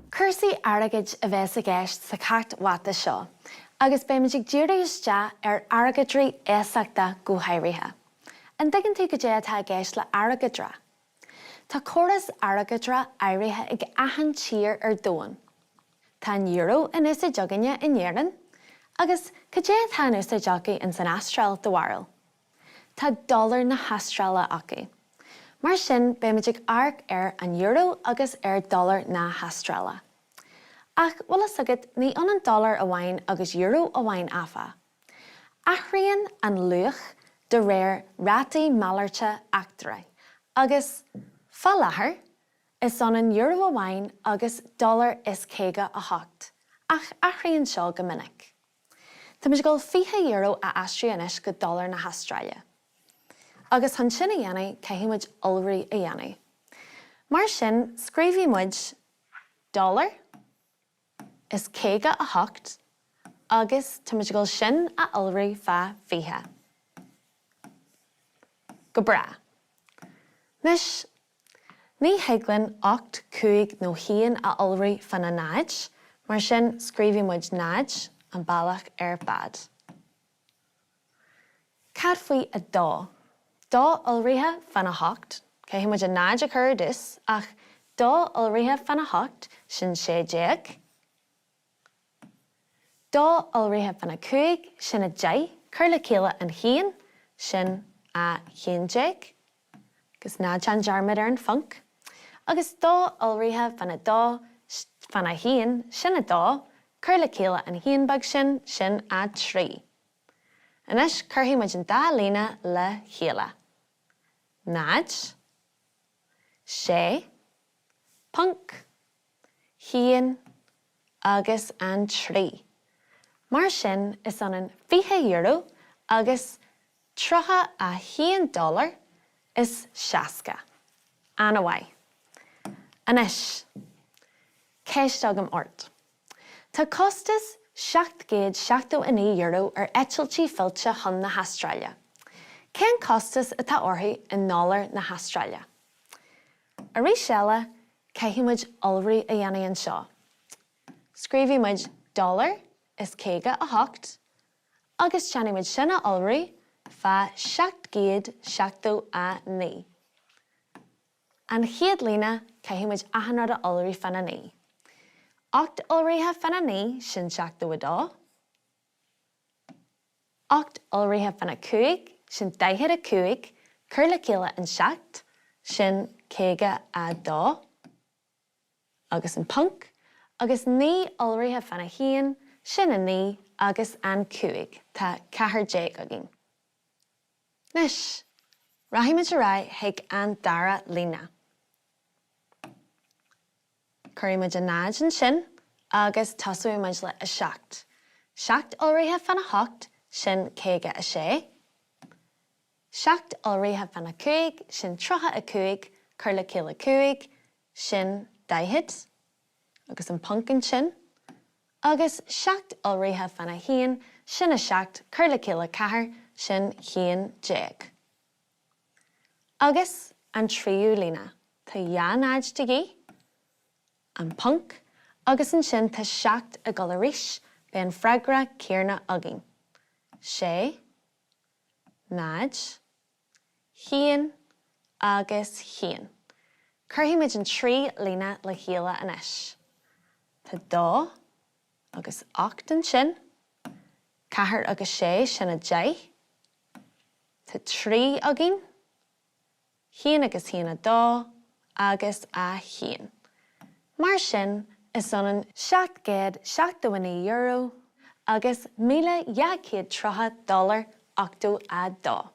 Cursaí airgid a bheits a gceist sa ceart mhata seo, agus beimiid díriú isteach airgadrí éasachta go háirithe. An dtuigeann tú go dtí atá gceist le airgadra. Tá córas airgadra áirithe ag aithin tír ar dóin. Tá euro in ús a jogaine in éireann, agus go dtí atá ús a jogaí in san astráil do mhairil. Tá dollar na hastráile acu. Mar sin beimiid arc ar an euro agus ar dollar na hastráile. Ach bhfuil is agad ní an dollar amháin agus euro amháin afa. Aithríonn an luach de réir rátaí mallarte achtra, agus fá láthair is an euro amháin agus dollar is céige a hocht, ach aithríonn seo go minic. Tá muid go 20 euro a aistríonais go dollar na hastráile. Agus han sin a dhéanamh caithimid ulraí a dhéanamh. Mar sin, scríbhí muid dollar is céige a hocht, agus tá muid go sin a ulraí fa 20. Go bra. Nis, ní heaglann 8, 5 nó 1 a ulraí fan a náid, mar sin scríbhí muid náid an bailach ar bad. Cad faoi a dá. Dá ulraithe fan a hocht, caithimid muid a náid a chur dis, ach dá ulraithe fan a hocht sin 60. Dá ulraithe fan a 5 sin a 10, chur le céile an 1 sin a 1. Agus náid an dearmid ar an funk. Agus dá ulraithe fan a dá fan a 1 sin a dá, chur le céile an 1 bag sin a 3. Inis curthaí muid an dá líne le chéile. Náid, 6, punk, 1 agus an 3. Mar sin is an 20 euro agus 31 dollar is 60. Anna bhaid. Inis, céist agam ort. Tá costas 7.79 euro ar eitiiltí fillte chun na hastráile. Cén costas atá orthu in nálar na hastráile. A rith seile, caithfidh muid ulraí a dhéanamh an seo. Scríbhí muid dollar is céige a hocht, agus teannaigh muid sin a ulraí fa 7.79. An chéad líne caithfidh muid aithnead a ulraí fan a 9. 8 ulraithe fan a 9 sin 7.2. 8 ulraithe fan a 5 sin 10.2, chur le céile an 7 sin 1.2. Agus an punk, agus 9 ulraithe fan a 1 sin a 9 agus an 5, tá 4 agin. Nis, raithimid a raibh heag an dara líne. Cuirímuid a náid an sin, agus tasúimiid le a 7. 7 ulraithe fan a 8 sin 1.6. 7 ulraithe fan a 5 sin 3.2, chur le céile 5 sin 10, agus an punkin sin. Agus 7 ulraithe fan a 1 sin a 7, chur le céile 4 sin 1. Agus an tríú líne. Tá náid de gí, an punk, agus an sin tá 7 a gul arís be an freigra céarna agin. 6, náid, 1 agus 1. Curthaí muid an 3 líne le chéile inis. Tá 2 agus 8 an sin, 4 agus 6 sin a 10. Tá 3 agin, 1 agus 1 a 2 agus a 1. Mar sin is an 7.79 euro agus $1,130 achtu a 2.